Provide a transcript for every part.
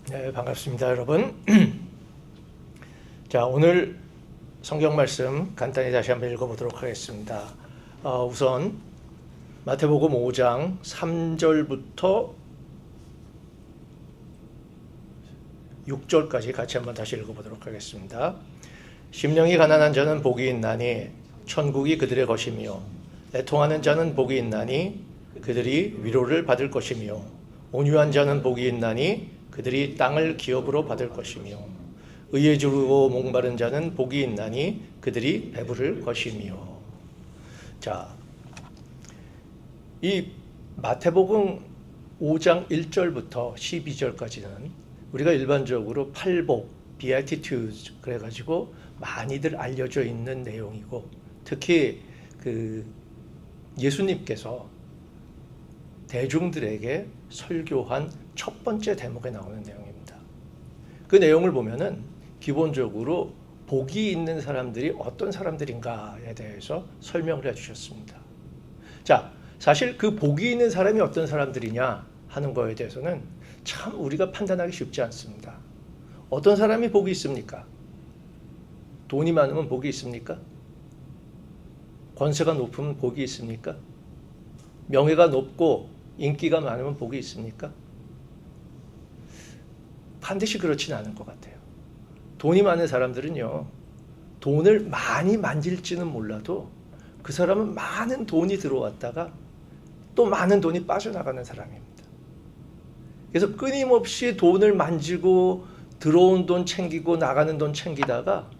네, 반갑습니다, 여러분. 자, 오늘 성경 말씀 간단히 다시 한번 읽어보도록 하겠습니다. 우선 마태복음 5장 3절부터 6절까지 같이 한번 다시 읽어보도록 하겠습니다. 심령이 가난한 자는 복이 있나니 천국이 그들의 것이며, 애통하는 자는 복이 있나니 그들이 위로를 받을 것이며, 온유한 자는 복이 있나니 그들이 땅을 기업으로 받을 것이며, 의에 주르고 목마른 자는 복이 있나니 그들이 배부를 것이며. 자, 이 마태복음 5장 1절부터 12절까지는 우리가 일반적으로 팔복, Beatitudes 그래가지고 많이들 알려져 있는 내용이고, 특히 예수님께서 대중들에게 설교한 첫 번째 대목에 나오는 내용입니다. 그 내용을 보면은 기본적으로 복이 있는 사람들이 어떤 사람들인가에 대해서 설명을 해주셨습니다. 자, 사실 그 복이 있는 사람이 어떤 사람들이냐 하는 거에 대해서는 참 우리가 판단하기 쉽지 않습니다. 어떤 사람이 복이 있습니까? 돈이 많으면 복이 있습니까? 권세가 높으면 복이 있습니까? 명예가 높고 인기가 많으면 복이 있습니까? 반드시 그렇지는 않은 것 같아요. 돈이 많은 사람들은요, 돈을 많이 만질지는 몰라도 그 사람은 많은 돈이 들어왔다가 또 많은 돈이 빠져나가는 사람입니다. 그래서 끊임없이 돈을 만지고 들어온 돈 챙기고 나가는 돈 챙기다가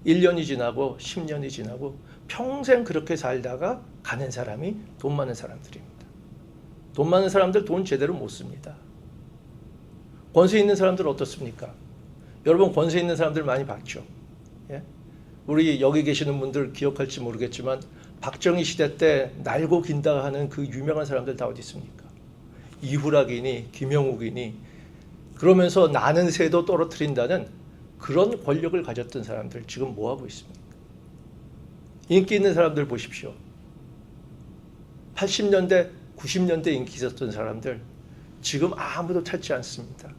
1년이 지나고 10년이 지나고 평생 그렇게 살다가 가는 사람이 돈 많은 사람들입니다. 돈 많은 사람들 돈 제대로 못 씁니다. 권세 있는 사람들 어떻습니까? 여러분 권세 있는 사람들 많이 봤죠? 예? 우리 여기 계시는 분들 기억할지 모르겠지만 박정희 시대 때 날고 긴다 하는 그 유명한 사람들 다 어디 있습니까? 이후락이니 김영욱이니 그러면서 나는 새도 떨어뜨린다는 그런 권력을 가졌던 사람들 지금 뭐하고 있습니까? 인기 있는 사람들 보십시오. 80년대 90년대 인기 있었던 사람들 지금 아무도 찾지 않습니다.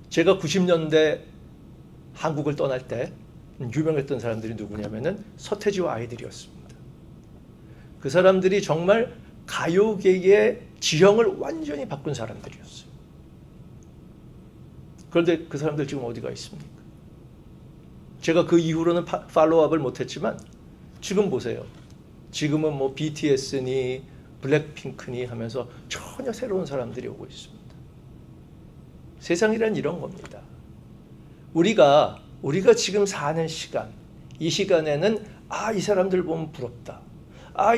제가 90년대 한국을 떠날 때 유명했던 사람들이 누구냐면은 서태지와 아이들이었습니다. 그 사람들이 정말 가요계의 지형을 완전히 바꾼 사람들이었어요. 그런데 그 사람들 지금 어디가 있습니까? 제가 그 이후로는 팔로우업을 못했지만 지금 보세요. 지금은 뭐 BTS니 블랙핑크니 하면서 전혀 새로운 사람들이 오고 있습니다. 세상이란 이런 겁니다. 우리가 지금 사는 시간, 이 시간에는 이 사람들 보면 부럽다.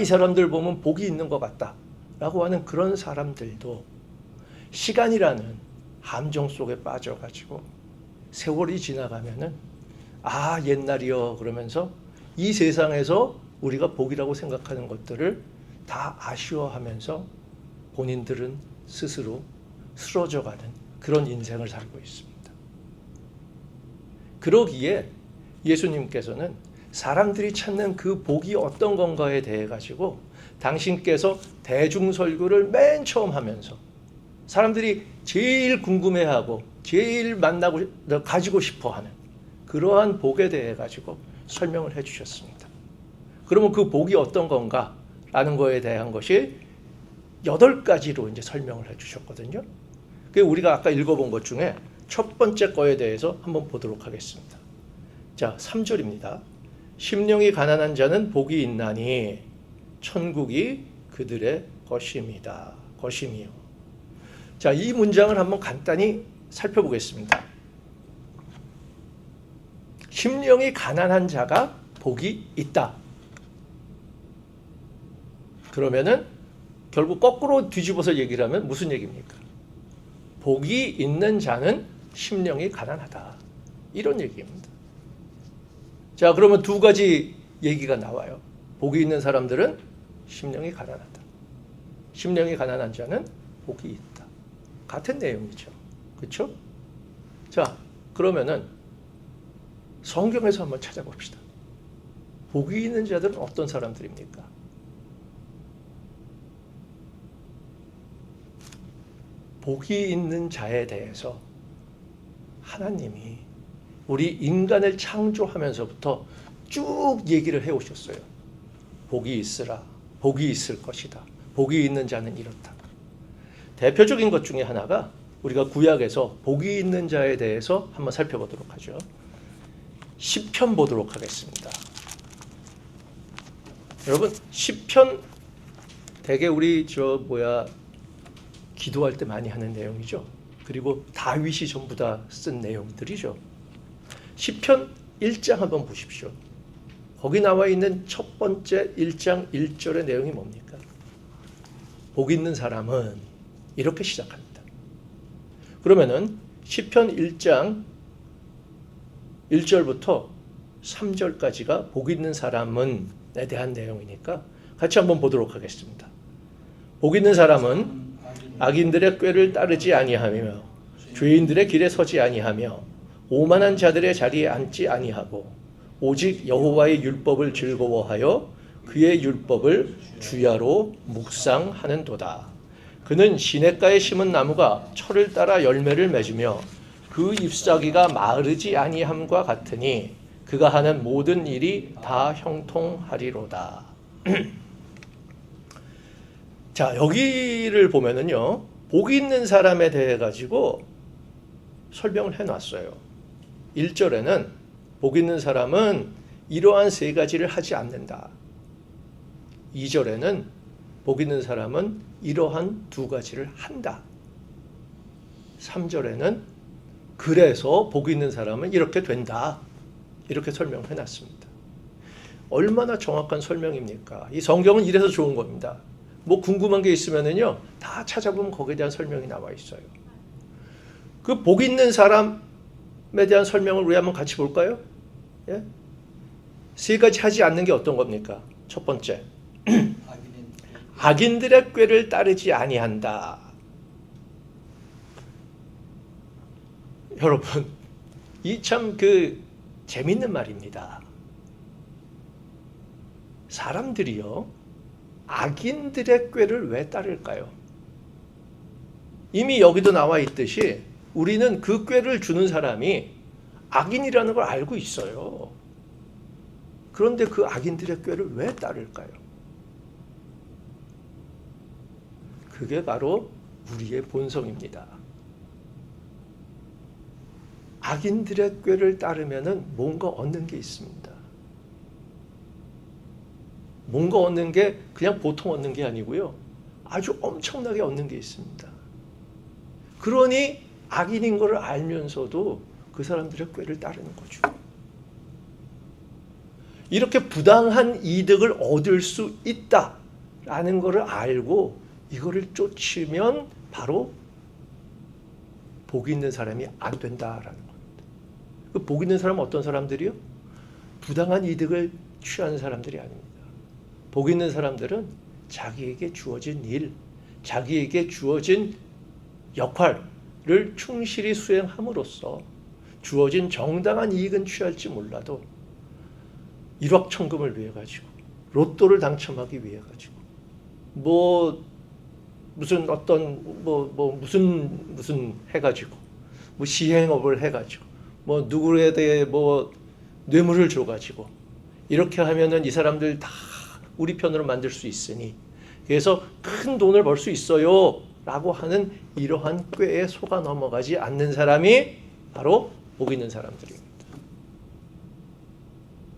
이 사람들 보면 복이 있는 것 같다. 라고 하는 그런 사람들도 시간이라는 함정 속에 빠져가지고 세월이 지나가면은 옛날이요 그러면서 이 세상에서 우리가 복이라고 생각하는 것들을 다 아쉬워하면서 본인들은 스스로 쓰러져가는 그런 인생을 살고 있습니다. 그러기에 예수님께서는 사람들이 찾는 그 복이 어떤 건가에 대해 가지고 당신께서 대중설교를 맨 처음 하면서 사람들이 제일 궁금해하고 제일 가지고 싶어하는 그러한 복에 대해 가지고 설명을 해주셨습니다. 그러면 그 복이 어떤 건가라는 거에 대한 것이 8가지로 이제 설명을 해주셨거든요. 우리가 아까 읽어본 것 중에 첫 번째 거에 대해서 한번 보도록 하겠습니다. 자, 3절입니다. 심령이 가난한 자는 복이 있나니 천국이 그들의 것입니다. 것이며. 자, 이 문장을 한번 간단히 살펴보겠습니다. 심령이 가난한 자가 복이 있다. 그러면은 결국 거꾸로 뒤집어서 얘기를 하면 무슨 얘기입니까? 복이 있는 자는 심령이 가난하다. 이런 얘기입니다. 자, 그러면 2가지 얘기가 나와요. 복이 있는 사람들은 심령이 가난하다. 심령이 가난한 자는 복이 있다. 같은 내용이죠. 그렇죠? 자, 그러면은 성경에서 한번 찾아봅시다. 복이 있는 자들은 어떤 사람들입니까? 복이 있는 자에 대해서 하나님이 우리 인간을 창조하면서부터 쭉 얘기를 해오셨어요. 복이 있으라, 복이 있을 것이다, 복이 있는 자는 이렇다. 대표적인 것 중에 하나가 우리가 구약에서 복이 있는 자에 대해서 한번 살펴보도록 하죠. 시편 보도록 하겠습니다. 여러분, 시편 되게 우리 기도할 때 많이 하는 내용이죠. 그리고 다윗이 전부 다 쓴 내용들이죠. 시편 1장 한번 보십시오. 거기 나와 있는 첫 번째 1장 1절의 내용이 뭡니까? 복 있는 사람은 이렇게 시작합니다. 그러면은 시편 1장 1절부터 3절까지가 복 있는 사람은에 대한 내용이니까 같이 한번 보도록 하겠습니다. 복 있는 사람은 악인들의 꾀를 따르지 아니하며 죄인들의 길에 서지 아니하며 오만한 자들의 자리에 앉지 아니하고 오직 여호와의 율법을 즐거워하여 그의 율법을 주야로 묵상하는도다. 그는 시냇가에 심은 나무가 철을 따라 열매를 맺으며 그 잎사귀가 마르지 아니함과 같으니 그가 하는 모든 일이 다 형통하리로다. 자, 여기를 보면은요, 복 있는 사람에 대해 가지고 설명을 해놨어요. 1절에는 복 있는 사람은 이러한 세 가지를 하지 않는다. 2절에는 복 있는 사람은 이러한 두 가지를 한다. 3절에는 그래서 복 있는 사람은 이렇게 된다. 이렇게 설명을 해놨습니다. 얼마나 정확한 설명입니까? 이 성경은 이래서 좋은 겁니다. 뭐 궁금한 게 있으면은요, 다 찾아보면 거기에 대한 설명이 나와 있어요. 그 복 있는 사람에 대한 설명을 우리 한번 같이 볼까요? 예? 세 가지 하지 않는 게 어떤 겁니까? 첫 번째, 악인들의 꾀를 따르지 아니한다. 여러분, 이 참 재밌는 말입니다. 사람들이요, 악인들의 꾀를 왜 따를까요? 이미 여기도 나와 있듯이 우리는 그 꾀를 주는 사람이 악인이라는 걸 알고 있어요. 그런데 그 악인들의 꾀를 왜 따를까요? 그게 바로 우리의 본성입니다. 악인들의 꾀를 따르면은 뭔가 얻는 게 있습니다. 뭔가 얻는 게 그냥 보통 얻는 게 아니고요, 아주 엄청나게 얻는 게 있습니다. 그러니 악인인 것을 알면서도 그 사람들의 꾀를 따르는 거죠. 이렇게 부당한 이득을 얻을 수 있다라는 것을 알고 이거를 쫓으면 바로 복 있는 사람이 안 된다라는 겁니다. 그 복 있는 사람은 어떤 사람들이요? 부당한 이득을 취하는 사람들이 아닙니다. 복 있는 사람들은 자기에게 주어진 일, 자기에게 주어진 역할을 충실히 수행함으로써 주어진 정당한 이익은 취할지 몰라도 일확천금을 위해 가지고, 로또를 당첨하기 위해 가지고, 무슨 해가지고, 시행업을 해가지고, 누구에 대해 뇌물을 줘가지고, 이렇게 하면은 이 사람들 다 우리 편으로 만들 수 있으니, 그래서 큰 돈을 벌 수 있어요 라고 하는 이러한 꾀에 속아 넘어가지 않는 사람이 바로 복 있는 사람들입니다.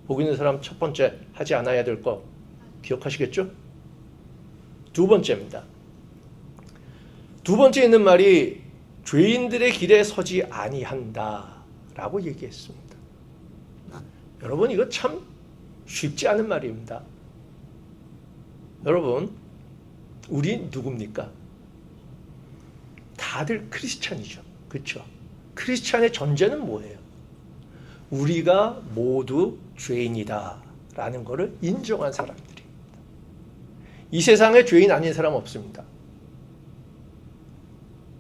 복 있는 사람 첫 번째 하지 않아야 될 거 기억하시겠죠? 두 번째입니다. 두 번째 있는 말이 죄인들의 길에 서지 아니한다 라고 얘기했습니다. 여러분, 이거 참 쉽지 않은 말입니다. 여러분, 우리 누굽니까? 다들 크리스찬이죠. 그렇죠? 크리스찬의 전제는 뭐예요? 우리가 모두 죄인이다 라는 것을 인정한 사람들입니다. 이 세상에 죄인 아닌 사람 없습니다.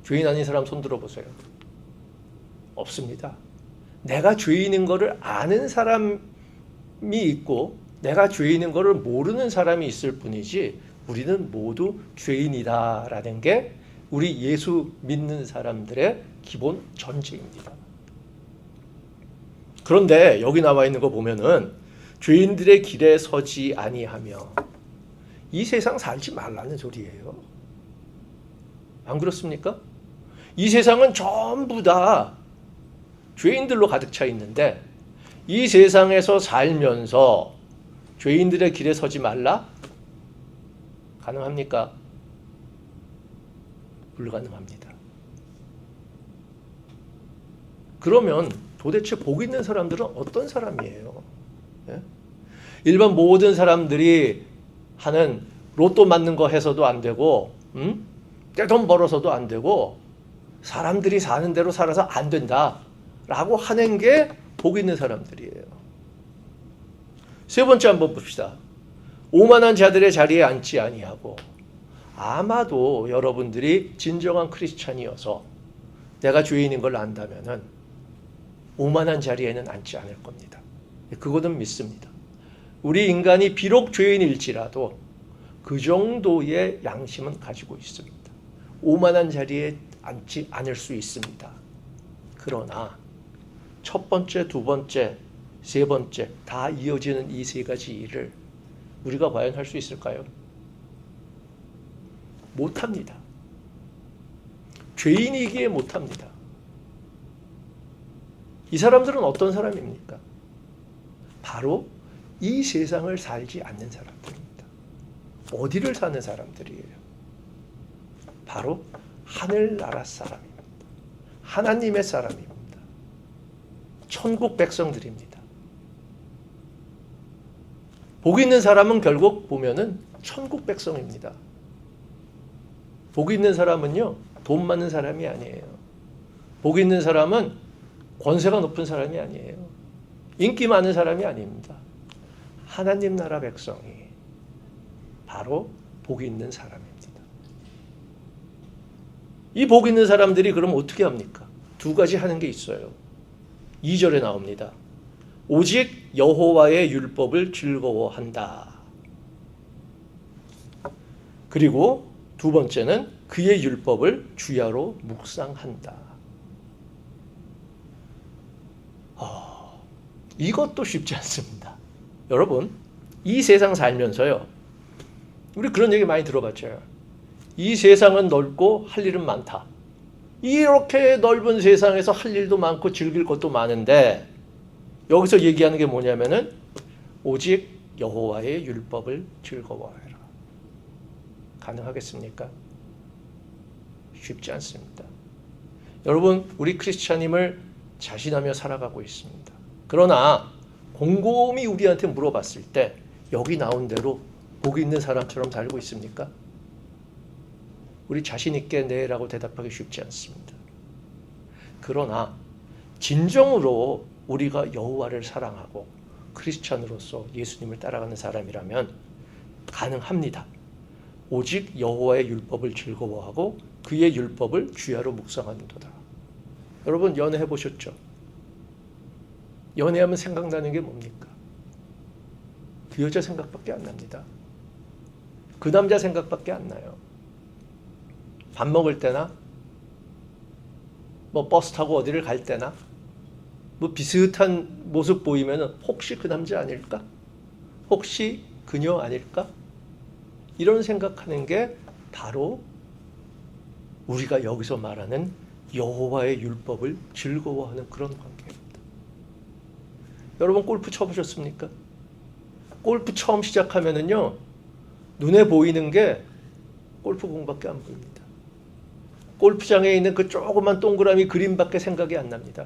죄인 아닌 사람 손 들어보세요. 없습니다. 내가 죄인인 것을 아는 사람이 있고 내가 죄인인 것을 모르는 사람이 있을 뿐이지 우리는 모두 죄인이다라는 게 우리 예수 믿는 사람들의 기본 전제입니다. 그런데 여기 나와 있는 거 보면은 죄인들의 길에 서지 아니하며 이 세상 살지 말라는 소리예요. 안 그렇습니까? 이 세상은 전부 다 죄인들로 가득 차 있는데 이 세상에서 살면서 죄인들의 길에 서지 말라? 가능합니까? 불가능합니다. 그러면 도대체 복 있는 사람들은 어떤 사람이에요? 예? 일반 모든 사람들이 하는 로또 맞는 거 해서도 안 되고 떼돈 벌어서도 안 되고 사람들이 사는 대로 살아서 안 된다라고 하는 게 복 있는 사람들이에요. 세 번째 한번 봅시다. 오만한 자들의 자리에 앉지 아니하고 아마도 여러분들이 진정한 크리스찬이어서 내가 죄인인 걸 안다면은 오만한 자리에는 앉지 않을 겁니다. 그거는 믿습니다. 우리 인간이 비록 죄인일지라도 그 정도의 양심은 가지고 있습니다. 오만한 자리에 앉지 않을 수 있습니다. 그러나 첫 번째, 두 번째, 세 번째 다 이어지는 이 세 가지 일을 우리가 과연 할 수 있을까요? 못합니다. 죄인이기에 못합니다. 이 사람들은 어떤 사람입니까? 바로 이 세상을 살지 않는 사람들입니다. 어디를 사는 사람들이에요? 바로 하늘나라 사람입니다. 하나님의 사람입니다. 천국 백성들입니다. 복 있는 사람은 결국 보면은 천국 백성입니다. 복 있는 사람은요, 돈 많은 사람이 아니에요. 복 있는 사람은 권세가 높은 사람이 아니에요. 인기 많은 사람이 아닙니다. 하나님 나라 백성이 바로 복 있는 사람입니다. 이 복 있는 사람들이 그럼 어떻게 합니까? 두 가지 하는 게 있어요. 2절에 나옵니다. 오직 여호와의 율법을 즐거워한다. 그리고 두 번째는 그의 율법을 주야로 묵상한다. 이것도 쉽지 않습니다. 여러분, 이 세상 살면서요, 우리 그런 얘기 많이 들어봤죠. 이 세상은 넓고 할 일은 많다. 이렇게 넓은 세상에서 할 일도 많고 즐길 것도 많은데 여기서 얘기하는 게 뭐냐면은 오직 여호와의 율법을 즐거워해라. 가능하겠습니까? 쉽지 않습니다. 여러분, 우리 크리스찬임을 자신하며 살아가고 있습니다. 그러나 곰곰이 우리한테 물어봤을 때 여기 나온 대로 복 있는 사람처럼 살고 있습니까? 우리 자신 있게 네라고 대답하기 쉽지 않습니다. 그러나 진정으로 우리가 여호와를 사랑하고 크리스찬으로서 예수님을 따라가는 사람이라면 가능합니다. 오직 여호와의 율법을 즐거워하고 그의 율법을 주야로 묵상하는도다. 여러분, 연애해 보셨죠? 연애하면 생각나는 게 뭡니까? 그 여자 생각밖에 안 납니다. 그 남자 생각밖에 안 나요. 밥 먹을 때나 뭐 버스 타고 어디를 갈 때나 뭐 비슷한 모습 보이면 혹시 그 남자 아닐까? 혹시 그녀 아닐까? 이런 생각하는 게 바로 우리가 여기서 말하는 여호와의 율법을 즐거워하는 그런 관계입니다. 여러분, 골프 쳐보셨습니까? 골프 처음 시작하면은요, 눈에 보이는 게 골프 공밖에 안 보입니다. 골프장에 있는 그 조그만 동그라미 그림밖에 생각이 안 납니다.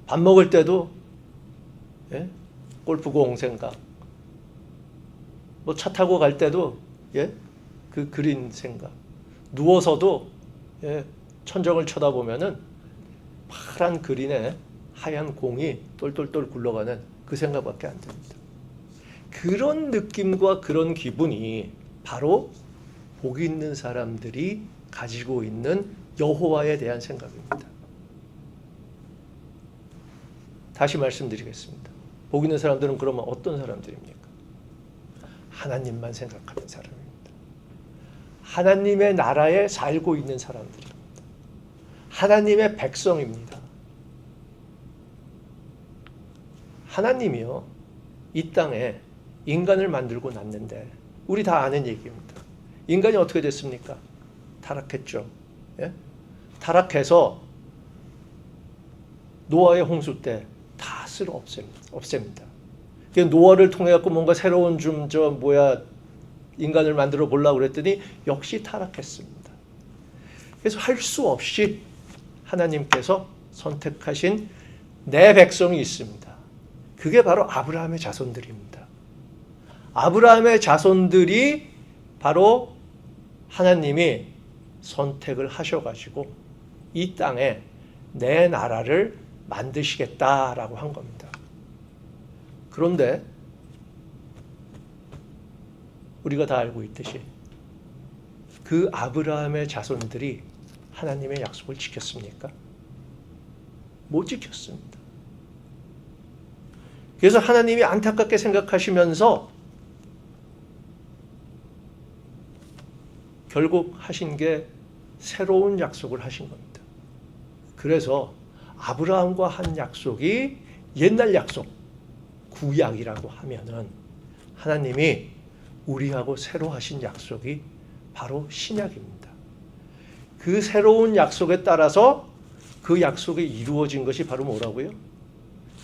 밥 먹을 때도 골프공 생각. 뭐 차 타고 갈 때도 그 그린 생각. 누워서도 천정을 쳐다보면은 파란 그린에 하얀 공이 똘똘똘 굴러가는 그 생각밖에 안 듭니다. 그런 느낌과 그런 기분이 바로 복 있는 사람들이 가지고 있는 여호와에 대한 생각입니다. 다시 말씀드리겠습니다. 복 있는 사람들은 그러면 어떤 사람들입니까? 하나님만 생각하는 사람입니다. 하나님의 나라에 살고 있는 사람들입니다. 하나님의 백성입니다. 하나님이요, 이 땅에 인간을 만들고 났는데 우리 다 아는 얘기입니다. 인간이 어떻게 됐습니까? 타락했죠. 예? 타락해서 노아의 홍수 때 다 쓸어 없앱니다. 노아를 통해 갖고 뭔가 새로운 인간을 만들어 보려고 그랬더니 역시 타락했습니다. 그래서 할 수 없이 하나님께서 선택하신 내 백성이 있습니다. 그게 바로 아브라함의 자손들입니다. 아브라함의 자손들이 바로 하나님이 선택을 하셔가지고 이 땅에 내 나라를 만드시겠다라고 한 겁니다. 그런데 우리가 다 알고 있듯이 그 아브라함의 자손들이 하나님의 약속을 지켰습니까? 못 지켰습니다. 그래서 하나님이 안타깝게 생각하시면서 결국 하신 게 새로운 약속을 하신 겁니다. 그래서 아브라함과 한 약속이 옛날 약속, 구약이라고 하면은 하나님이 우리하고 새로 하신 약속이 바로 신약입니다. 그 새로운 약속에 따라서 그 약속이 이루어진 것이 바로 뭐라고요?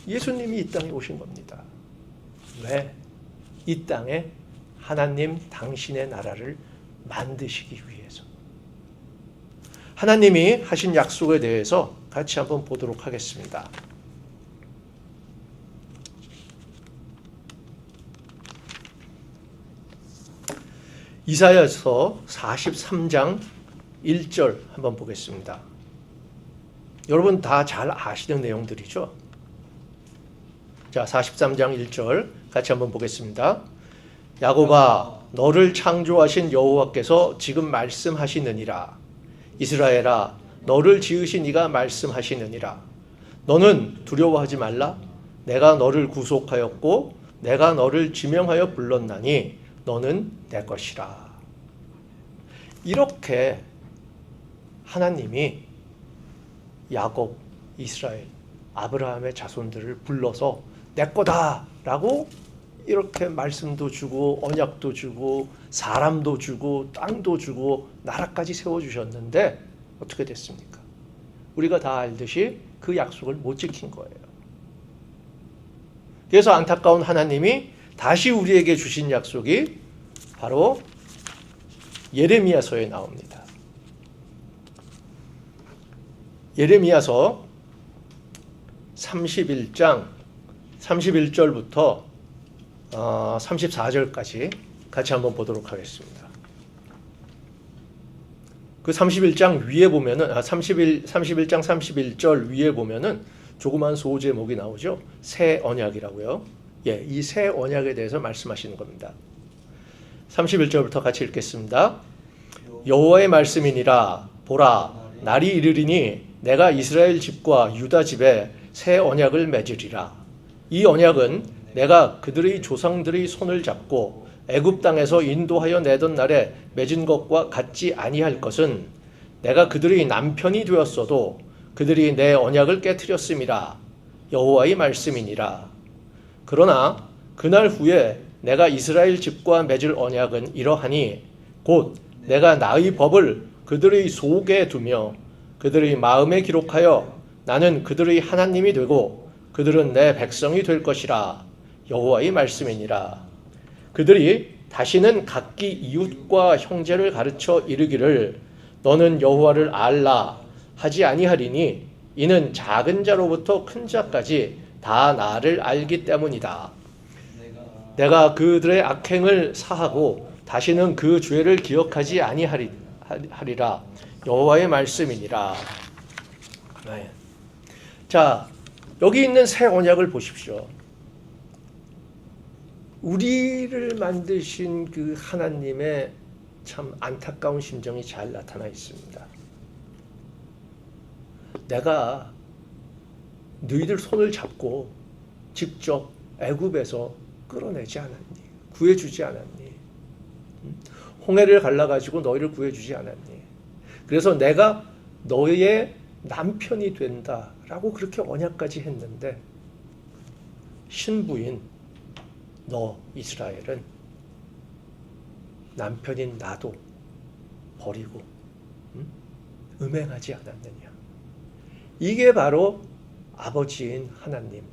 예수님이 이 땅에 오신 겁니다. 왜? 이 땅에 하나님 당신의 나라를 만드시기 위해서. 하나님이 하신 약속에 대해서 같이 한번 보도록 하겠습니다. 이사야서 43장 1절 한번 보겠습니다. 여러분 다 잘 아시는 내용들이죠? 자, 43장 1절 같이 한번 보겠습니다. 야곱아, 너를 창조하신 여호와께서 지금 말씀하시느니라. 이스라엘아, 너를 지으신 이가 말씀하시느니라. 너는 두려워하지 말라. 내가 너를 구속하였고 내가 너를 지명하여 불렀나니 너는 내 것이라. 이렇게 하나님이 야곱, 이스라엘, 아브라함의 자손들을 불러서 내 거다라고 이렇게 말씀도 주고 언약도 주고 사람도 주고 땅도 주고 나라까지 세워주셨는데 어떻게 됐습니까? 우리가 다 알듯이 그 약속을 못 지킨 거예요. 그래서 안타까운 하나님이 다시 우리에게 주신 약속이 바로 예레미야서에 나옵니다. 예레미야서 31장 31절부터 34절까지 같이 한번 보도록 하겠습니다. 그 31장 위에 보면은 31장 31절 위에 보면은 조그만 소제목이 나오죠. 새 언약이라고요. 예, 이 새 언약에 대해서 말씀하시는 겁니다. 31절부터 같이 읽겠습니다. 여호와의 말씀이니라. 보라, 날이 이르리니 내가 이스라엘 집과 유다 집에 새 언약을 맺으리라. 이 언약은 내가 그들의 조상들의 손을 잡고 애굽 땅에서 인도하여 내던 날에 맺은 것과 같지 아니할 것은 내가 그들의 남편이 되었어도 그들이 내 언약을 깨트렸음이라. 여호와의 말씀이니라. 그러나 그날 후에 내가 이스라엘 집과 맺을 언약은 이러하니 곧 내가 나의 법을 그들의 속에 두며 그들의 마음에 기록하여 나는 그들의 하나님이 되고 그들은 내 백성이 될 것이라. 여호와의 말씀이니라. 그들이 다시는 각기 이웃과 형제를 가르쳐 이르기를 너는 여호와를 알라 하지 아니하리니 이는 작은 자로부터 큰 자까지 다 나를 알기 때문이다. 내가 그들의 악행을 사하고 다시는 그 죄를 기억하지 아니하리라. 여호와의 말씀이니라. 네. 자, 여기 있는 새 언약을 보십시오. 우리를 만드신 그 하나님의 참 안타까운 심정이 잘 나타나 있습니다. 내가 너희들 손을 잡고 직접 애굽에서 끌어내지 않았니? 구해주지 않았니? 홍해를 갈라가지고 너희를 구해주지 않았니? 그래서 내가 너의 남편이 된다라고 그렇게 언약까지 했는데 신부인 너 이스라엘은 남편인 나도 버리고 음행하지 않았느냐. 이게 바로 아버지인 하나님.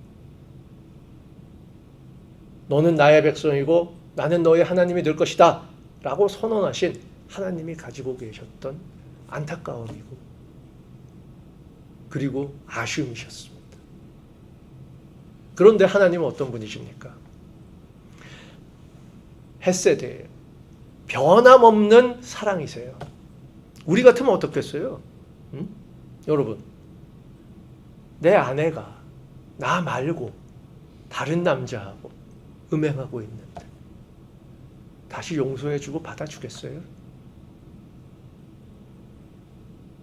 너는 나의 백성이고 나는 너의 하나님이 될 것이다 라고 선언하신 하나님이 가지고 계셨던 안타까움이고 그리고 아쉬움이셨습니다. 그런데 하나님은 어떤 분이십니까? 헤세드예요. 변함없는 사랑이세요. 우리 같으면 어떻겠어요? 여러분, 내 아내가 나 말고 다른 남자하고 음행하고 있는데 다시 용서해주고 받아주겠어요?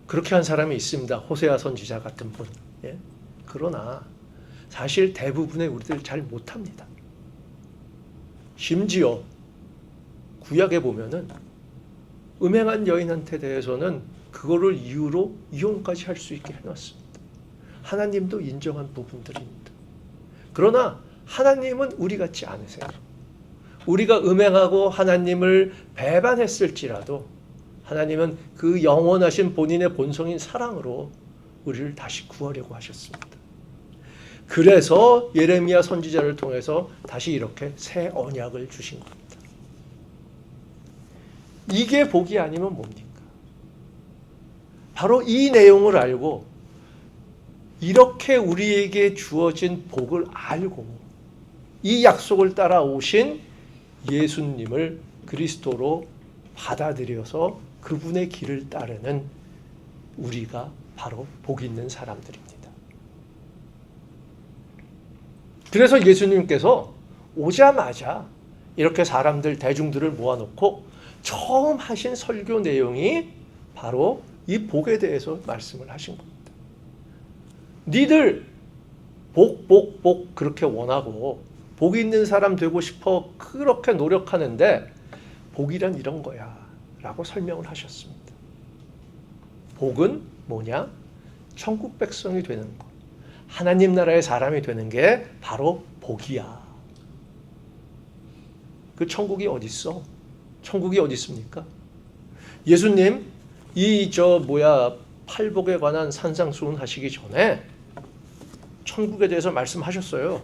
그렇게 한 사람이 있습니다. 호세아 선지자 같은 분. 예? 그러나 사실 대부분의 우리들 잘 못합니다. 심지어 구약에 보면은 음행한 여인한테 대해서는 그거를 이유로 이혼까지 할 수 있게 해놨습니다. 하나님도 인정한 부분들입니다. 그러나 하나님은 우리 같지 않으세요. 우리가 음행하고 하나님을 배반했을지라도 하나님은 그 영원하신 본인의 본성인 사랑으로 우리를 다시 구하려고 하셨습니다. 그래서 예레미야 선지자를 통해서 다시 이렇게 새 언약을 주신 겁니다. 이게 복이 아니면 뭡니까? 바로 이 내용을 알고 이렇게 우리에게 주어진 복을 알고 이 약속을 따라오신 예수님을 그리스도로 받아들여서 그분의 길을 따르는 우리가 바로 복 있는 사람들입니다. 그래서 예수님께서 오자마자 이렇게 사람들, 대중들을 모아놓고 처음 하신 설교 내용이 바로 이 복에 대해서 말씀을 하신 겁니다. 니들 복 그렇게 원하고 복 있는 사람 되고 싶어 그렇게 노력하는데 복이란 이런 거야 라고 설명을 하셨습니다. 복은 뭐냐? 천국 백성이 되는 것. 하나님 나라의 사람이 되는 게 바로 복이야. 그 천국이 어디 있어? 천국이 어디 있습니까? 예수님 팔복에 관한 산상수훈 하시기 전에 천국에 대해서 말씀하셨어요.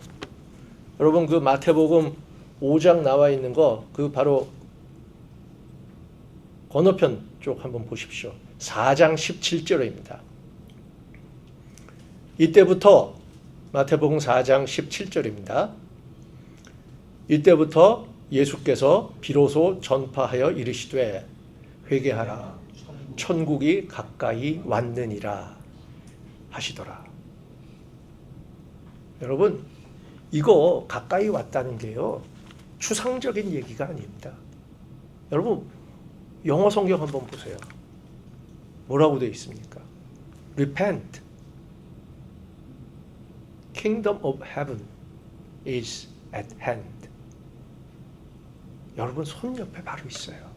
여러분 그 마태복음 5장 나와 있는 거 그 바로 건너편 쪽 한번 보십시오. 4장 17절입니다. 이때부터 마태복음 4장 17절입니다. 이때부터 예수께서 비로소 전파하여 이르시되 회개하라 천국이 가까이 왔느니라 하시더라. 여러분 이거 가까이 왔다는 게요 추상적인 얘기가 아닙니다. 여러분 영어 성경 한번 보세요. 뭐라고 되어 있습니까? Repent. Kingdom of heaven is at hand. 여러분 손 옆에 바로 있어요.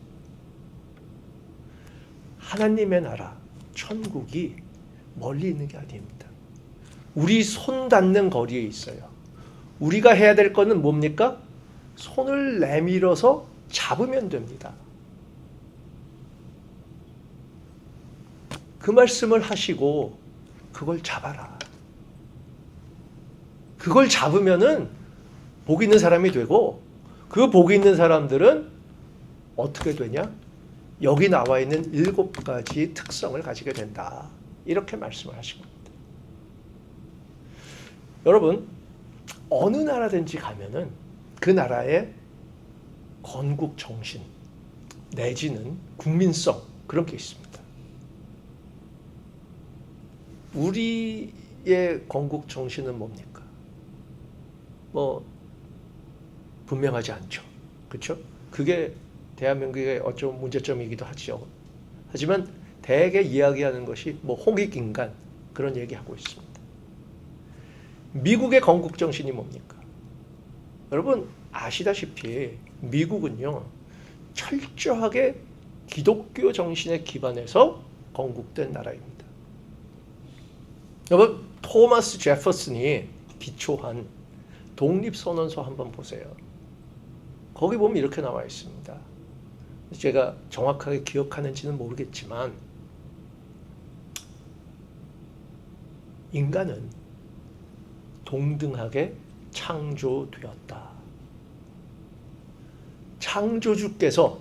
하나님의 나라, 천국이 멀리 있는 게 아닙니다. 우리 손 닿는 거리에 있어요. 우리가 해야 될 거는 뭡니까? 손을 내밀어서 잡으면 됩니다. 그 말씀을 하시고 그걸 잡아라. 그걸 잡으면은 복 있는 사람이 되고 그 복 있는 사람들은 어떻게 되냐? 여기 나와 있는 7가지 특성을 가지게 된다. 이렇게 말씀을 하신 겁니다. 여러분 어느 나라든지 가면은 그 나라의 건국 정신 내지는 국민성 그런 게 있습니다. 우리의 건국 정신은 뭡니까? 분명하지 않죠. 그렇죠? 그게 대한민국의 어쩌면 문제점이기도 하죠. 하지만 대개 이야기하는 것이 홍익인간 그런 얘기하고 있습니다. 미국의 건국 정신이 뭡니까? 여러분 아시다시피 미국은요 철저하게 기독교 정신에 기반해서 건국된 나라입니다. 여러분, 토마스 제퍼슨이 기초한 독립선언서 한번 보세요. 거기 보면 이렇게 나와 있습니다. 제가 정확하게 기억하는지는 모르겠지만 인간은 동등하게 창조되었다. 창조주께서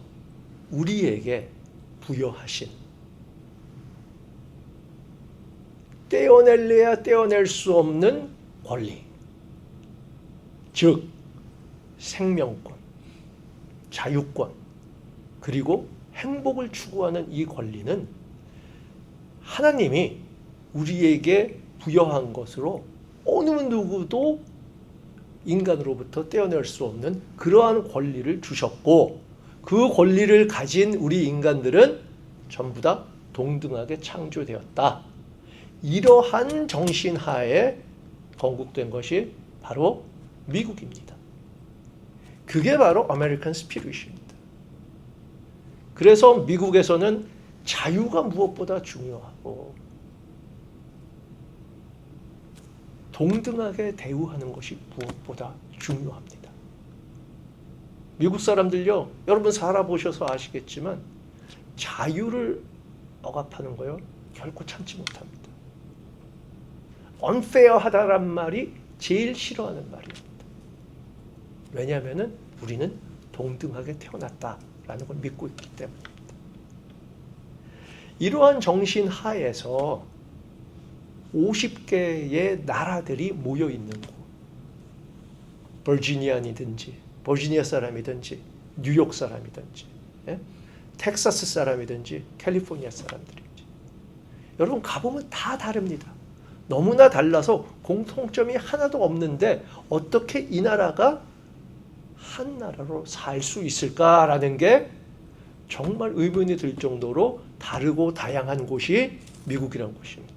우리에게 부여하신 떼어낼래야 떼어낼 수 없는 권리, 즉 생명권, 자유권, 그리고 행복을 추구하는 이 권리는 하나님이 우리에게 부여한 것으로 어느 누구도 인간으로부터 떼어낼 수 없는 그러한 권리를 주셨고, 그 권리를 가진 우리 인간들은 전부 다 동등하게 창조되었다. 이러한 정신하에 건국된 것이 바로 미국입니다. 그게 바로 아메리칸 스피릿입니다. 그래서 미국에서는 자유가 무엇보다 중요하고 동등하게 대우하는 것이 무엇보다 중요합니다. 미국 사람들요, 여러분 살아보셔서 아시겠지만 자유를 억압하는 거요 결코 참지 못합니다. unfair하다란 말이 제일 싫어하는 말입니다. 왜냐하면 우리는 동등하게 태어났다라는 걸 믿고 있기 때문입니다. 이러한 정신 하에서 50개의 나라들이 모여 있는 곳, 버지니아니든지 버지니아 사람이든지 뉴욕 사람이든지 텍사스 사람이든지 캘리포니아 사람들인지, 여러분 가보면 다 다릅니다. 너무나 달라서 공통점이 하나도 없는데 어떻게 이 나라가 한 나라로 살 수 있을까라는 게 정말 의문이 들 정도로 다르고 다양한 곳이 미국이라는 곳입니다.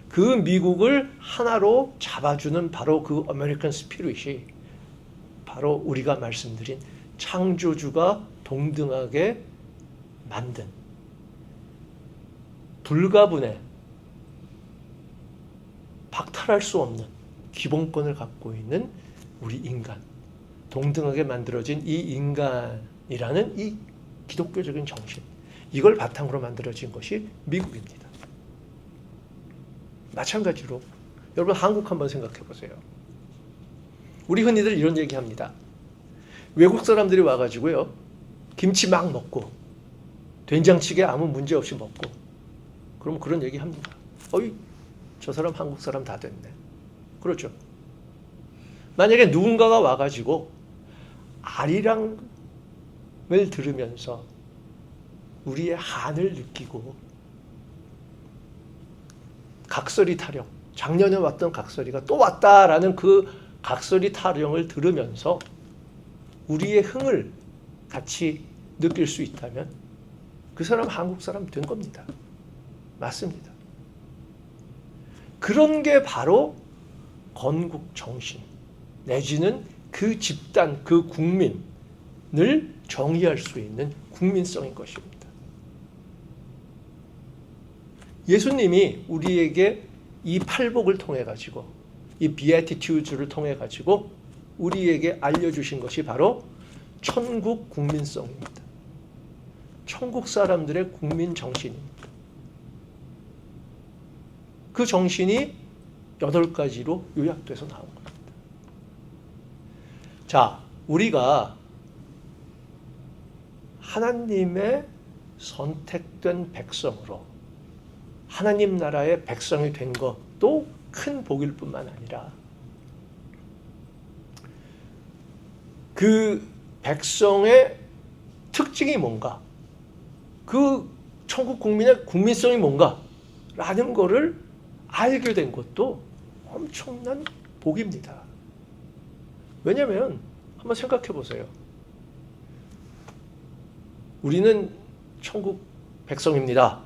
그 미국을 하나로 잡아주는 바로 그 아메리칸 스피릿이 바로 우리가 말씀드린 창조주가 동등하게 만든 불가분의 박탈할 수 없는 기본권을 갖고 있는 우리 인간, 동등하게 만들어진 이 인간이라는 이 기독교적인 정신, 이걸 바탕으로 만들어진 것이 미국입니다. 마찬가지로 여러분 한국 한번 생각해 보세요. 우리 흔히들 이런 얘기합니다. 외국 사람들이 와가지고요, 김치 막 먹고 된장찌개 아무 문제 없이 먹고 그럼 그런 얘기합니다. 어이, 저 사람 한국 사람 다 됐네. 그렇죠. 만약에 누군가가 와가지고 아리랑을 들으면서 우리의 한을 느끼고 각설이 타령, 작년에 왔던 각설이가 또 왔다라는 그 각설이 타령을 들으면서 우리의 흥을 같이 느낄 수 있다면 그 사람 한국 사람 된 겁니다. 맞습니다. 그런 게 바로 건국 정신 내지는 그 집단, 그 국민을 정의할 수 있는 국민성인 것입니다. 예수님이 우리에게 이 팔복을 통해 가지고 이 비애티튜드를 통해 가지고 우리에게 알려주신 것이 바로 천국 국민성입니다. 천국 사람들의 국민 정신입니다. 그 정신이 8가지로 요약돼서 나온 겁니다. 자, 우리가 하나님의 선택된 백성으로 하나님 나라의 백성이 된 것도 큰 복일 뿐만 아니라 그 백성의 특징이 뭔가, 그 천국 국민의 국민성이 뭔가라는 것을 알게 된 것도 엄청난 복입니다. 왜냐하면 한번 생각해 보세요. 우리는 천국 백성입니다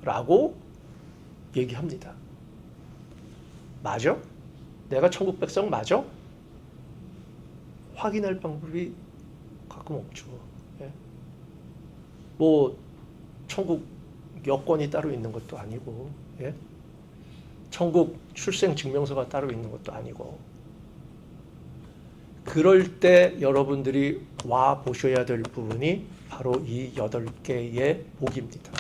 라고 얘기합니다. 맞아? 내가 천국 백성 맞아? 확인할 방법이 가끔 없죠. 뭐 천국 여권이 따로 있는 것도 아니고, 예? 천국 출생 증명서가 따로 있는 것도 아니고. 그럴 때 여러분들이 와 보셔야 될 부분이 바로 이 8개의 복입니다.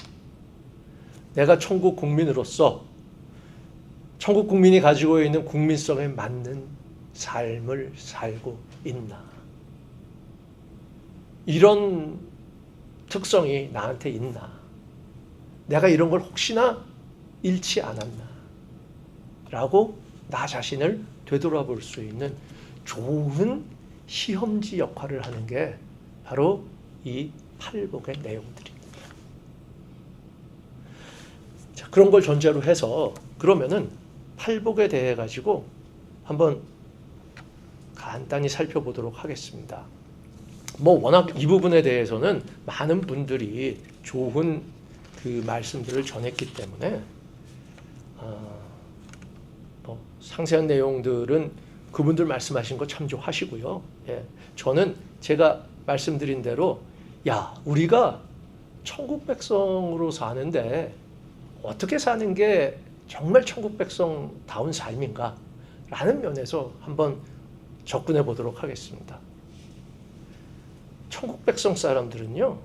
내가 천국 국민으로서 천국 국민이 가지고 있는 국민성에 맞는 삶을 살고 있나. 이런 특성이 나한테 있나. 내가 이런 걸 혹시나 잃지 않았나. 라고 나 자신을 되돌아볼 수 있는 좋은 시험지 역할을 하는 게 바로 이 팔복의 내용들입니다. 자, 그런 걸 전제로 해서 그러면은 팔복에 대해 가지고 한번 간단히 살펴보도록 하겠습니다. 뭐 워낙 이 부분에 대해서는 많은 분들이 좋은 그 말씀들을 전했기 때문에 뭐 상세한 내용들은 그분들 말씀하신 거 참조하시고요. 예, 저는 제가 말씀드린 대로 야 우리가 천국 백성으로 사는데 어떻게 사는 게 정말 천국 백성다운 삶인가 라는 면에서 한번 접근해 보도록 하겠습니다. 천국 백성 사람들은요,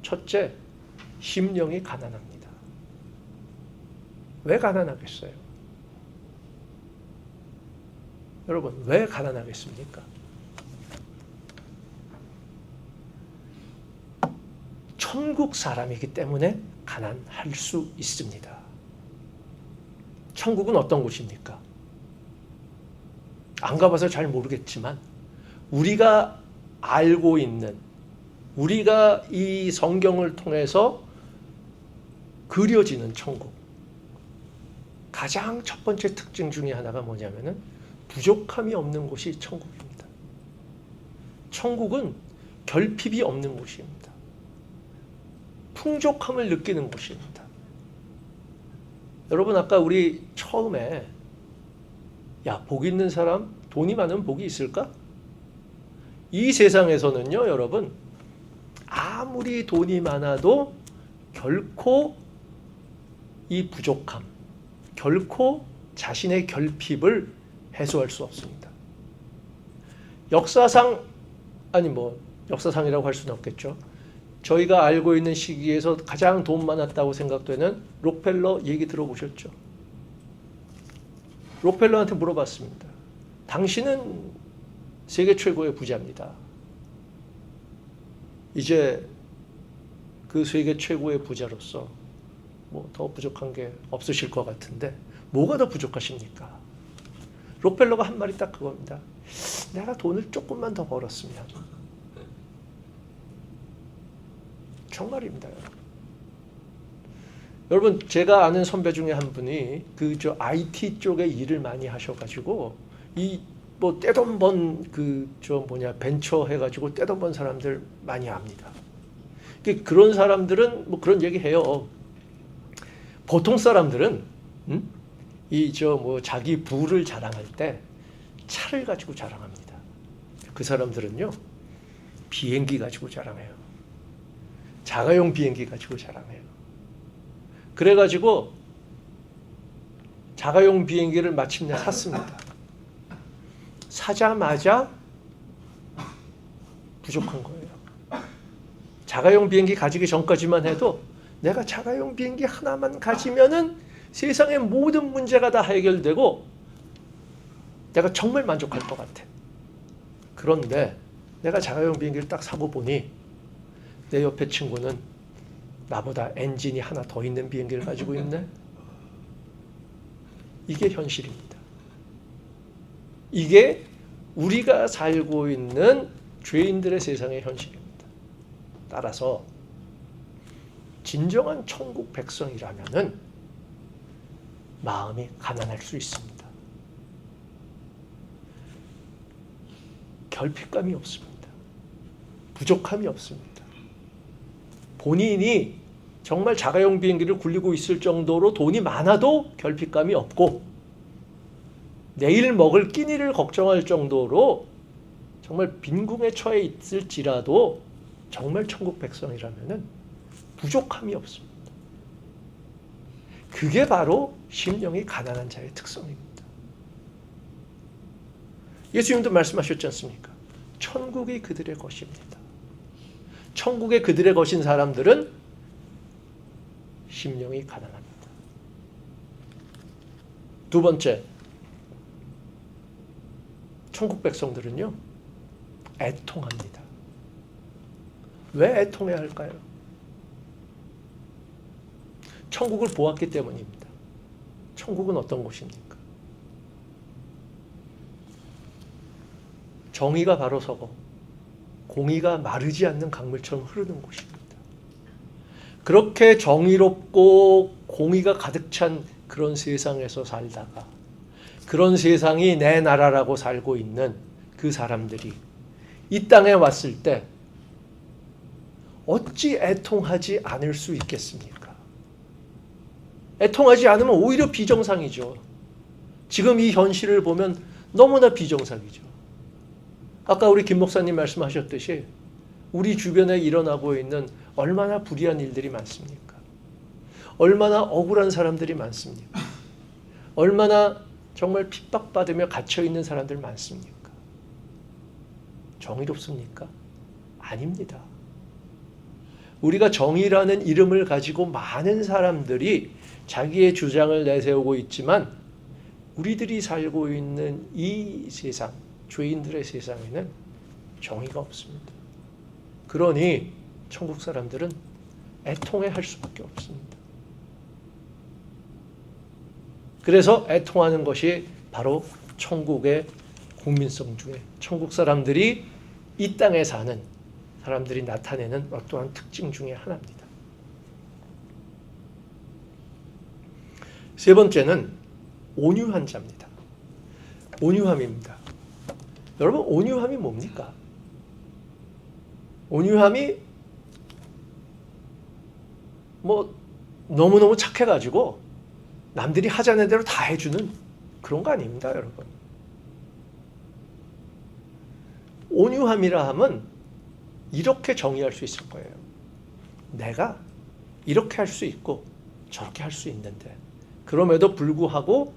첫째, 심령이 가난합니다. 왜 가난하겠어요? 여러분, 왜 가난하겠습니까? 천국 사람이기 때문에 가난할 수 있습니다. 천국은 어떤 곳입니까? 안 가봐서 잘 모르겠지만 우리가 알고 있는, 우리가 이 성경을 통해서 그려지는 천국, 가장 첫 번째 특징 중에 하나가 뭐냐면은 부족함이 없는 곳이 천국입니다. 천국은 결핍이 없는 곳입니다. 풍족함을 느끼는 곳입니다. 여러분 아까 우리 처음에 야, 복 있는 사람, 돈이 많으면 복이 있을까? 이 세상에서는요, 여러분, 아무리 돈이 많아도 결코 이 부족함, 결코 자신의 결핍을 해소할 수 없습니다. 역사상, 아니 뭐 역사상이라고 할 수는 없겠죠. 저희가 알고 있는 시기에서 가장 돈 많았다고 생각되는 록펠러 얘기 들어보셨죠? 록펠러한테 물어봤습니다. 당신은 세계 최고의 부자입니다. 이제 그 세계 최고의 부자로서 뭐 더 부족한 게 없으실 것 같은데 뭐가 더 부족하십니까? 록펠러가 한 말이 딱 그겁니다. 내가 돈을 조금만 더 벌었으면. 정말입니다. 여러분 제가 아는 선배 중에 한 분이 그 저 IT 쪽에 일을 많이 하셔가지고 이 뭐 떼돈 번 그 저 뭐냐 벤처 해가지고 떼돈 번 사람들 많이 압니다. 그런 사람들은 뭐 그런 얘기 해요. 보통 사람들은 이 저 뭐 자기 부를 자랑할 때 차를 가지고 자랑합니다. 그 사람들은요 비행기 가지고 자랑해요. 자가용 비행기 가지고 자랑해요. 그래가지고 자가용 비행기를 마침내 샀습니다. 사자마자 부족한 거예요. 자가용 비행기 가지기 전까지만 해도 내가 자가용 비행기 하나만 가지면은 세상의 모든 문제가 다 해결되고 내가 정말 만족할 것 같아. 그런데 내가 자가용 비행기를 딱 사고 보니 내 옆에 친구는 나보다 엔진이 하나 더 있는 비행기를 가지고 있네. 이게 현실입니다. 이게 우리가 살고 있는 죄인들의 세상의 현실입니다. 따라서 진정한 천국 백성이라면은 마음이 가난할 수 있습니다. 결핍감이 없습니다. 부족함이 없습니다. 본인이 정말 자가용 비행기를 굴리고 있을 정도로 돈이 많아도 결핍감이 없고 내일 먹을 끼니를 걱정할 정도로 정말 빈궁에 처해 있을지라도 정말 천국 백성이라면은 부족함이 없습니다. 그게 바로 심령이 가난한 자의 특성입니다. 예수님도 말씀하셨지 않습니까? 천국이 그들의 것입니다. 천국에 그들의 것인 사람들은 심령이 가난합니다. 두 번째, 천국 백성들은요, 애통합니다. 왜 애통해야 할까요? 천국을 보았기 때문입니다. 천국은 어떤 곳입니까? 정의가 바로 서고 공의가 마르지 않는 강물처럼 흐르는 곳입니다. 그렇게 정의롭고 공의가 가득 찬 그런 세상에서 살다가 그런 세상이 내 나라라고 살고 있는 그 사람들이 이 땅에 왔을 때 어찌 애통하지 않을 수 있겠습니까? 애통하지 않으면 오히려 비정상이죠. 지금 이 현실을 보면 너무나 비정상이죠. 아까 우리 김 목사님 말씀하셨듯이 우리 주변에 일어나고 있는 얼마나 불의한 일들이 많습니까? 얼마나 억울한 사람들이 많습니까? 얼마나 정말 핍박받으며 갇혀있는 사람들 많습니까? 정의롭습니까? 아닙니다. 우리가 정의라는 이름을 가지고 많은 사람들이 자기의 주장을 내세우고 있지만 우리들이 살고 있는 이 세상, 죄인들의 세상에는 정의가 없습니다. 그러니 천국 사람들은 애통해할 수밖에 없습니다. 그래서 애통하는 것이 바로 천국의 국민성 중에 천국 사람들이 이 땅에 사는 사람들이 나타내는 어떠한 특징 중에 하나입니다. 세 번째는 온유한 자입니다. 온유함입니다. 여러분, 온유함이 뭡니까? 온유함이 너무너무 착해가지고 남들이 하자는 대로 다 해주는 그런 거 아닙니다, 여러분. 온유함이라 하면 이렇게 정의할 수 있을 거예요. 내가 이렇게 할 수 있고 저렇게 할 수 있는데 그럼에도 불구하고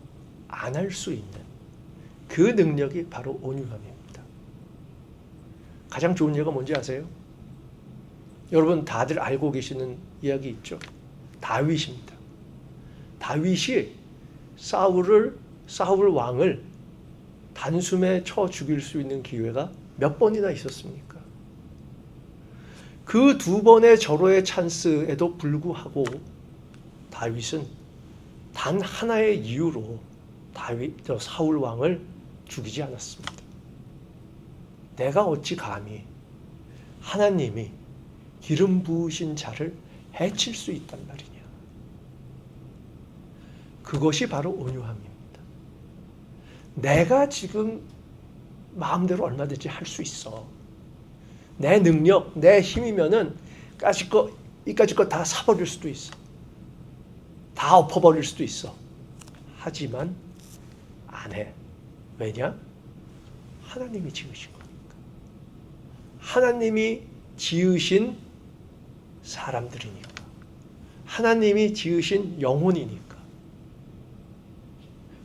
안 할 수 있는 그 능력이 바로 온유함입니다. 가장 좋은 예가 뭔지 아세요? 여러분 다들 알고 계시는 이야기 있죠? 다윗입니다. 다윗이 사울 왕을 단숨에 쳐 죽일 수 있는 기회가 몇 번이나 있었습니까? 그 두 번의 절호의 찬스에도 불구하고 다윗은 단 하나의 이유로 사울 왕을 죽이지 않았습니다. 내가 어찌 감히 하나님이 기름 부으신 자를 해칠 수 있단 말이냐. 그것이 바로 온유함입니다. 내가 지금 마음대로 얼마든지 할 수 있어. 내 능력, 내 힘이면은 이까짓 거 다 사버릴 수도 있어. 다 엎어버릴 수도 있어. 하지만 안 해. 왜냐? 하나님이 지으신 거니까. 하나님이 지으신 사람들이니까. 하나님이 지으신 영혼이니까.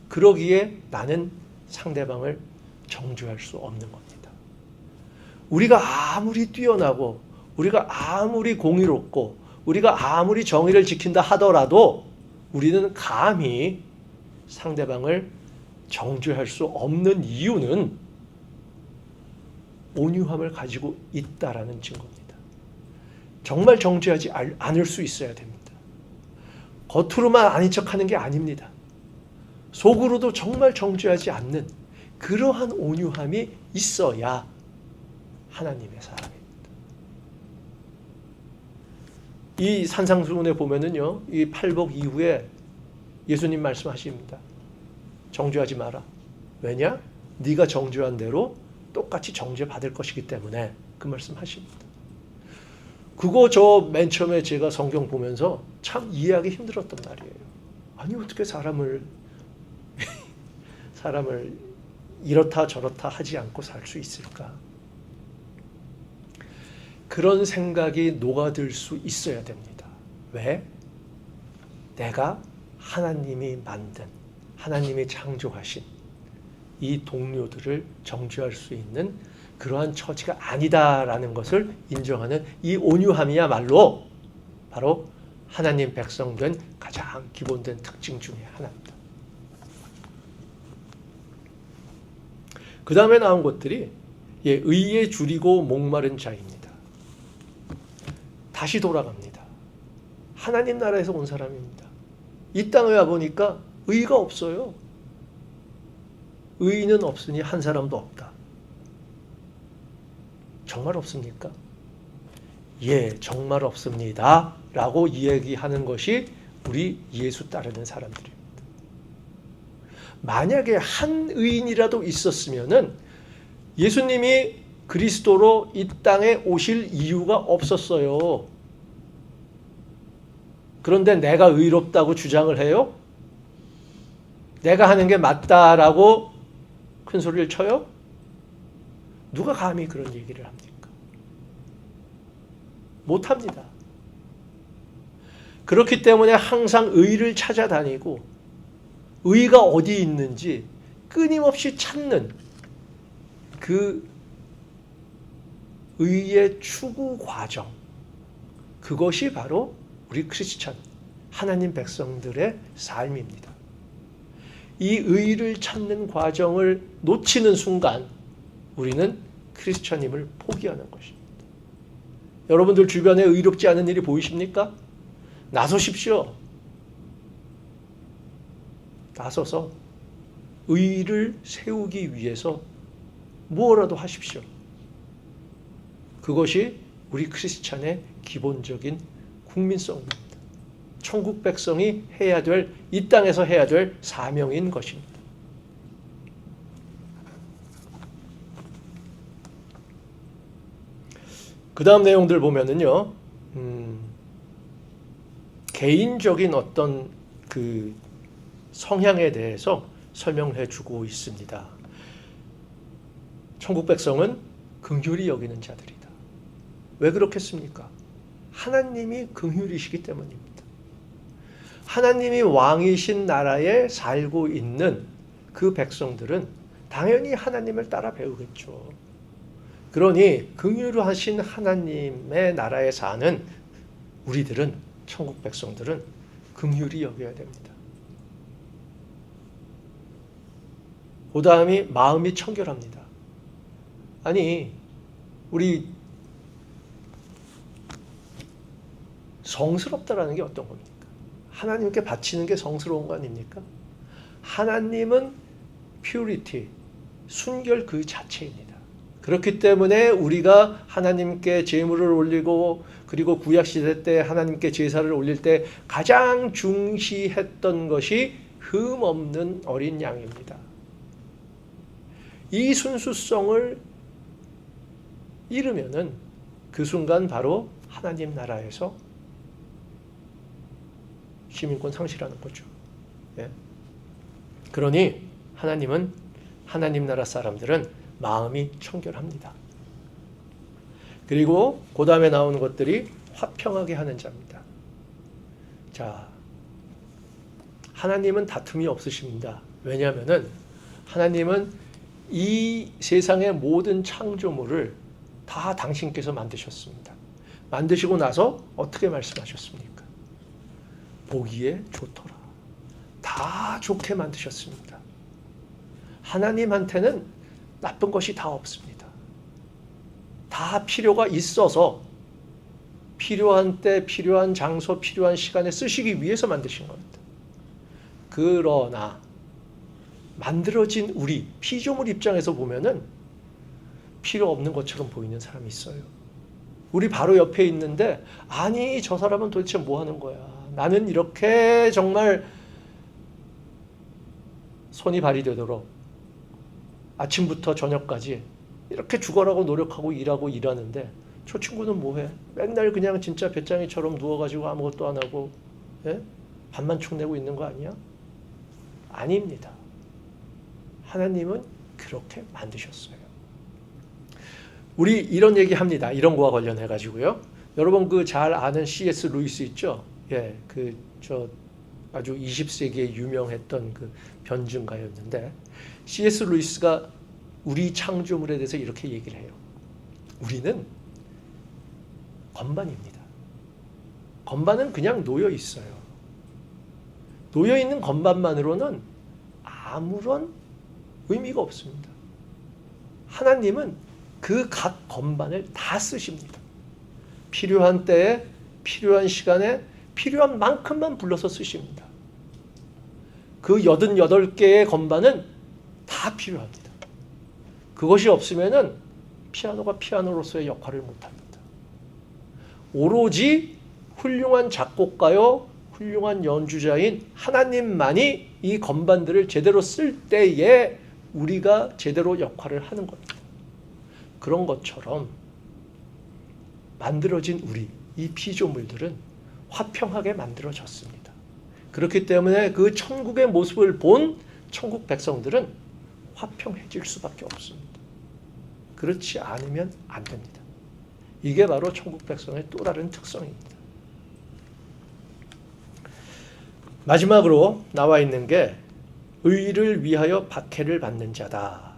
그러기에 나는 상대방을 정죄할 수 없는 겁니다. 우리가 아무리 뛰어나고 우리가 아무리 공의롭고 우리가 아무리 정의를 지킨다 하더라도 우리는 감히 상대방을 정죄할 수 없는 이유는 온유함을 가지고 있다라는 증거입니다. 정말 정죄하지 않을 수 있어야 됩니다. 겉으로만 아닌 척하는 게 아닙니다. 속으로도 정말 정죄하지 않는 그러한 온유함이 있어야 하나님의 사람입니다. 이 산상수훈에 보면은요, 이 팔복 이후에 예수님 말씀하십니다. 정죄하지 마라. 왜냐? 네가 정죄한 대로 똑같이 정죄받을 것이기 때문에 그 말씀하십니다. 그거 저 맨 처음에 제가 성경 보면서 참 이해하기 힘들었단 말이에요. 아니 어떻게 사람을 이렇다 저렇다 하지 않고 살 수 있을까? 그런 생각이 녹아들 수 있어야 됩니다. 왜? 내가 하나님이 만든, 하나님이 창조하신 이 동료들을 정죄할 수 있는 그러한 처지가 아니다라는 것을 인정하는 이 온유함이야말로 바로 하나님 백성된 가장 기본된 특징 중에 하나입니다. 그 다음에 나온 것들이 의에 줄이고 목마른 자입니다. 다시 돌아갑니다. 하나님 나라에서 온 사람입니다. 이 땅에 와보니까 의가 없어요. 의인은 없으니 한 사람도 없다. 정말 없습니까? 예, 정말 없습니다. 라고 이야기하는 것이 우리 예수 따르는 사람들입니다. 만약에 한 의인이라도 있었으면은 예수님이 그리스도로 이 땅에 오실 이유가 없었어요. 그런데 내가 의롭다고 주장을 해요? 내가 하는 게 맞다라고 큰 소리를 쳐요? 누가 감히 그런 얘기를 합니까? 못합니다. 그렇기 때문에 항상 의를 찾아다니고 의가 어디 있는지 끊임없이 찾는 그 의의 추구 과정, 그것이 바로 우리 크리스찬, 하나님 백성들의 삶입니다. 이 의를 찾는 과정을 놓치는 순간 우리는 크리스찬임을 포기하는 것입니다. 여러분들 주변에 의롭지 않은 일이 보이십니까? 나서십시오. 나서서 의를 세우기 위해서 무엇라도 하십시오. 그것이 우리 크리스찬의 기본적인 국민성입니다. 천국 백성이 해야 될, 이 땅에서 해야 될 사명인 것입니다. 그 다음 내용들 보면은요, 개인적인 어떤 그 성향에 대해서 설명해 주고 있습니다. 천국 백성은 긍휼히 여기는 자들이다. 왜 그렇겠습니까? 하나님이 긍휼이시기 때문입니다. 하나님이 왕이신 나라에 살고 있는 그 백성들은 당연히 하나님을 따라 배우겠죠. 그러니 긍휼하신 하나님의 나라에 사는 우리들은, 천국 백성들은 긍휼히 여겨야 됩니다. 그 다음이 마음이 청결합니다. 아니, 우리 성스럽다라는 게 어떤 겁니까? 하나님께 바치는 게 성스러운 거 아닙니까? 하나님은 purity, 순결 그 자체입니다. 그렇기 때문에 우리가 하나님께 제물을 올리고 그리고 구약시대 때 하나님께 제사를 올릴 때 가장 중시했던 것이 흠 없는 어린 양입니다. 이 순수성을 잃으면은 그 순간 바로 하나님 나라에서 시민권 상실하는 거죠. 예? 그러니 하나님은, 하나님 나라 사람들은 마음이 청결합니다. 그리고 그 다음에 나오는 것들이 화평하게 하는 자입니다. 자, 하나님은 다툼이 없으십니다. 왜냐하면은 하나님은 이 세상의 모든 창조물을 다 당신께서 만드셨습니다. 만드시고 나서 어떻게 말씀하셨습니까? 보기에 좋더라. 다 좋게 만드셨습니다. 하나님한테는 나쁜 것이 다 없습니다. 다 필요가 있어서 필요한 때, 필요한 장소, 필요한 시간에 쓰시기 위해서 만드신 겁니다. 그러나 만들어진 우리 피조물 입장에서 보면은 필요 없는 것처럼 보이는 사람이 있어요. 우리 바로 옆에 있는데, 아니 저 사람은 도대체 뭐 하는 거야? 나는 이렇게 정말 손이 발휘되도록 아침부터 저녁까지 이렇게 죽어라고 노력하고 일하고 일하는데 저 친구는 뭐해? 맨날 그냥 진짜 배짱이처럼 누워가지고 아무것도 안 하고, 예? 밥만 축내고 있는 거 아니야? 아닙니다. 하나님은 그렇게 만드셨어요. 우리 이런 얘기 합니다. 이런 거와 관련해 가지고요. 여러분 그 잘 아는 C.S. 루이스 있죠? 예, 아주 20세기에 유명했던 그 변증가였는데 C.S. 루이스가 우리 창조물에 대해서 이렇게 얘기를 해요. 우리는 건반입니다. 건반은 그냥 놓여 있어요. 놓여 있는 건반만으로는 아무런 의미가 없습니다. 하나님은 그 각 건반을 다 쓰십니다. 필요한 때에, 필요한 시간에, 필요한 만큼만 불러서 쓰십니다. 그 88개의 건반은 다 필요합니다. 그것이 없으면은 피아노가 피아노로서의 역할을 못합니다. 오로지 훌륭한 작곡가요, 훌륭한 연주자인 하나님만이 이 건반들을 제대로 쓸 때에 우리가 제대로 역할을 하는 겁니다. 그런 것처럼 만들어진 우리, 이 피조물들은 화평하게 만들어졌습니다. 그렇기 때문에 그 천국의 모습을 본 천국 백성들은 화평해질 수밖에 없습니다. 그렇지 않으면 안 됩니다. 이게 바로 천국 백성의 또 다른 특성입니다. 마지막으로 나와 있는 게 의를 위하여 박해를 받는 자다.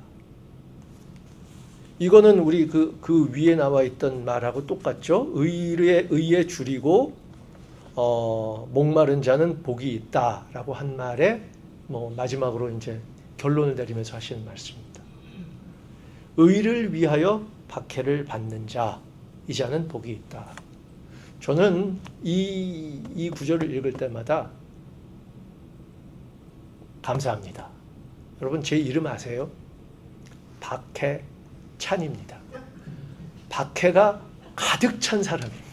이거는 우리 그 위에 나와 있던 말하고 똑같죠. 의에 줄이고 목마른 자는 복이 있다라고 한 말에 마지막으로 이제 결론을 내리면서 하시는 말씀입니다. 의를 위하여 박해를 받는 자, 이 자는 복이 있다. 저는 이 구절을 읽을 때마다 감사합니다. 여러분 제 이름 아세요? 박해찬입니다. 박해가 가득 찬 사람입니다.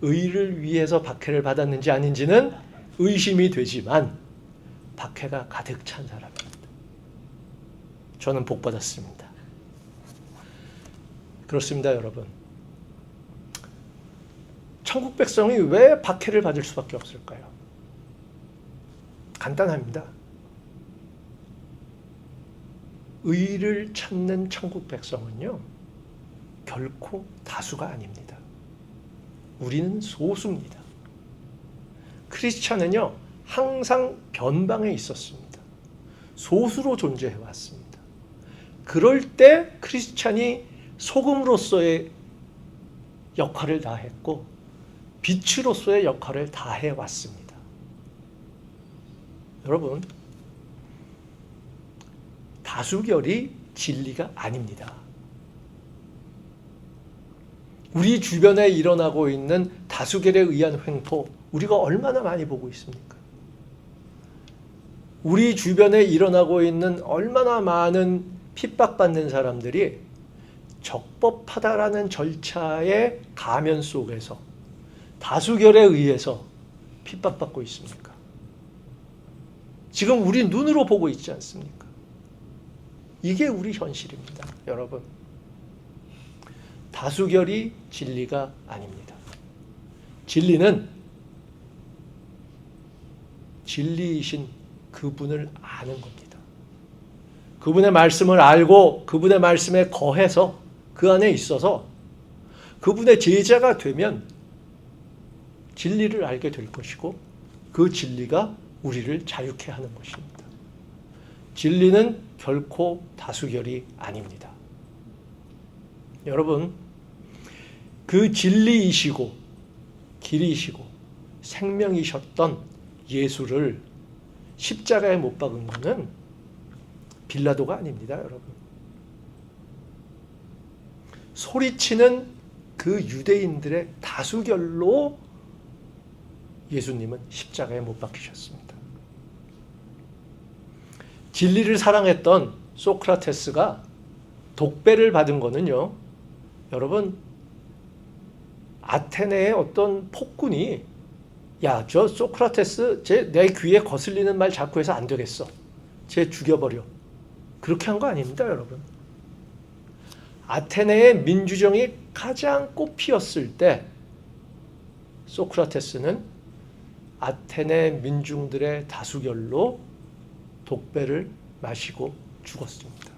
의를 위해서 박해를 받았는지 아닌지는 의심이 되지만 박해가 가득 찬 사람입니다. 저는 복 받았습니다. 그렇습니다, 여러분. 천국 백성이 왜 박해를 받을 수밖에 없을까요? 간단합니다. 의를 찾는 천국 백성은요, 결코 다수가 아닙니다. 우리는 소수입니다. 크리스찬은요, 항상 변방에 있었습니다. 소수로 존재해 왔습니다. 그럴 때 크리스찬이 소금으로서의 역할을 다했고 빛으로서의 역할을 다해 왔습니다. 여러분, 다수결이 진리가 아닙니다. 우리 주변에 일어나고 있는 다수결에 의한 횡포, 우리가 얼마나 많이 보고 있습니까? 우리 주변에 일어나고 있는 얼마나 많은 핍박받는 사람들이 적법하다라는 절차의 가면 속에서 다수결에 의해서 핍박받고 있습니까? 지금 우리 눈으로 보고 있지 않습니까? 이게 우리 현실입니다, 여러분. 다수결이 진리가 아닙니다. 진리는 진리이신 그분을 아는 겁니다. 그분의 말씀을 알고 그분의 말씀에 거해서 그 안에 있어서 그분의 제자가 되면 진리를 알게 될 것이고 그 진리가 우리를 자유케 하는 것입니다. 진리는 결코 다수결이 아닙니다. 여러분, 그 진리이시고 길이시고 생명이셨던 예수를 십자가에 못 박은 것은 빌라도가 아닙니다, 여러분. 소리치는 그 유대인들의 다수결로 예수님은 십자가에 못 박히셨습니다. 진리를 사랑했던 소크라테스가 독배를 받은 거는요, 여러분, 아테네의 어떤 폭군이 야, 저 소크라테스 내 귀에 거슬리는 말 자꾸 해서 안 되겠어, 쟤 죽여버려, 그렇게 한 거 아닙니다, 여러분. 아테네의 민주정이 가장 꽃피었을 때 소크라테스는 아테네 민중들의 다수결로 독배를 마시고 죽었습니다.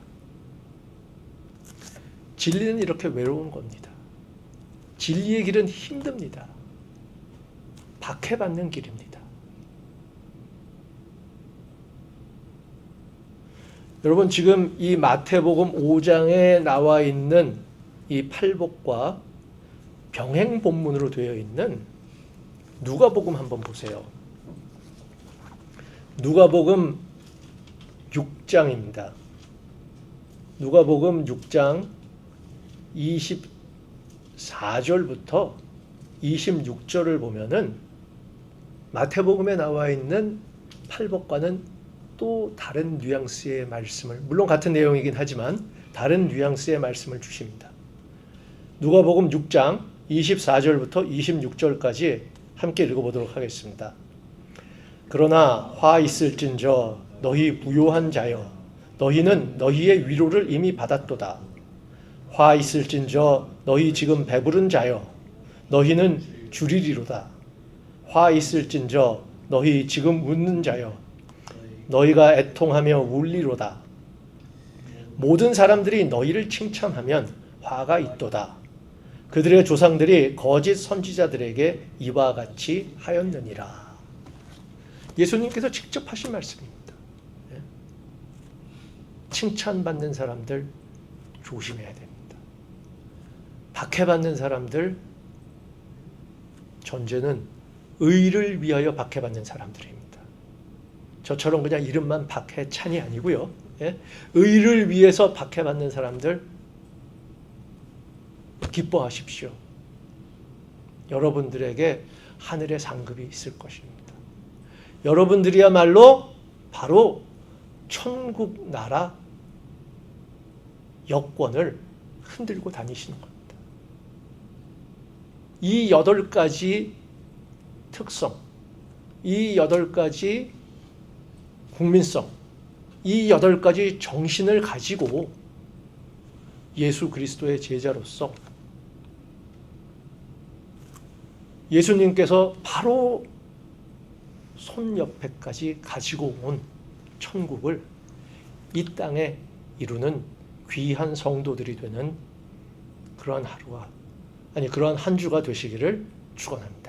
진리는 이렇게 외로운 겁니다. 진리의 길은 힘듭니다. 박해받는 길입니다. 여러분, 지금 이 마태복음 5장에 나와 있는 이 팔복과 병행 본문으로 되어 있는 누가복음 한번 보세요. 누가복음 6장입니다. 누가복음 6장 24절부터 26절을 보면은 마태복음에 나와 있는 팔복과는 또 다른 뉘앙스의 말씀을, 물론 같은 내용이긴 하지만 다른 뉘앙스의 말씀을 주십니다. 누가복음 6장 24절부터 26절까지 함께 읽어보도록 하겠습니다. 그러나 화 있을진저 너희 부요한 자여, 너희는 너희의 위로를 이미 받았도다. 화 있을진저 너희 지금 배부른 자여, 너희는 주리리로다. 화 있을진저 너희 지금 웃는 자여, 너희가 애통하며 울리로다. 모든 사람들이 너희를 칭찬하면 화가 있도다. 그들의 조상들이 거짓 선지자들에게 이와 같이 하였느니라. 예수님께서 직접 하신 말씀입니다. 칭찬받는 사람들 조심해야 됩니다. 박해받는 사람들, 전제는 의를 위하여 박해받는 사람들입니다. 저처럼 그냥 이름만 박해찬이 아니고요. 의를 위해서 박해받는 사람들 기뻐하십시오. 여러분들에게 하늘의 상급이 있을 것입니다. 여러분들이야말로 바로 천국 나라 여권을 흔들고 다니시는 겁니다. 이 8가지 특성, 이 8가지 국민성, 이 8가지 정신을 가지고 예수 그리스도의 제자로서 예수님께서 바로 손 옆에까지 가지고 온 천국을 이 땅에 이루는 귀한 성도들이 되는 그러한 하루가, 그러한 한 주가 되시기를 축원합니다.